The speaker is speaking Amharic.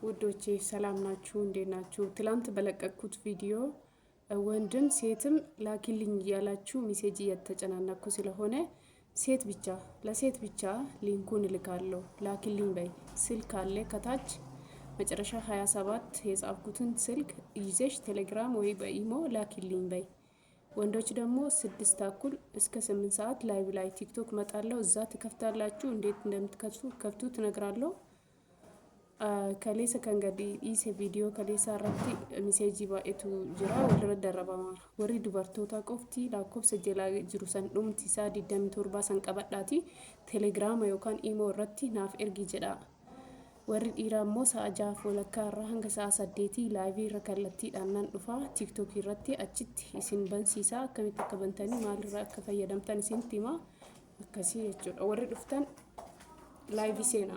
ውዶቼ ሰላም ናችሁ? እንዴት ናችሁ? ትላንት በለቀቅኩት ቪዲዮ ወንድም ሴትም ላኪልኝ እያላችሁ ሜሴጅ እየተጨናነኩ ስለሆነ ለሴት ብቻ ሊንኩን እልካለሁ። ላኪልኝ በይ። ስልክ አለ ከታች መጨረሻ 27 የጻፍኩትን ስልክ ይዘሽ ቴሌግራም ወይ በኢሞ ላኪልኝ በይ። ወንዶች ደግሞ 6 ተኩል እስከ 8 ሰዓት ላይቭ ላይ ቲክቶክ መጣለሁ። እዛ ትከፍታላችሁ። እንዴት እንደምትከፍቱ ትነግራለሁ። ከሌሰ ከንገዲ ኢሴ ቪዲዮ ከሌሳ ረቲ ሚሴጂ ባኤቱ ጅራ ወልረ ደረባማር ወሪ ዱበርቶታ ቆፍቲ ላኮብሰ ጀላ ጅሩ ሰን ዱምቲሳ ዲደሚ ቶርባ ሰንቀበዳቲ ቴሌግራም ዮካን ኢሞ ረቲ ናፍ ኤርጊ ጀዳ ወሪ ዲራሞ ሳጃ ፎለካ ራንገ ሳሰዴቲ ላይቭ ረከለቲ ዳናን ዱፋ ቲክቶክ ረቲ አችት ኢሲን በንሲሳ ከሚት ከበንተኒ ማልራ ከፈየደምተን ሲንቲማ ከሲ ወሪ ዱፍተን ላይቭ ሴና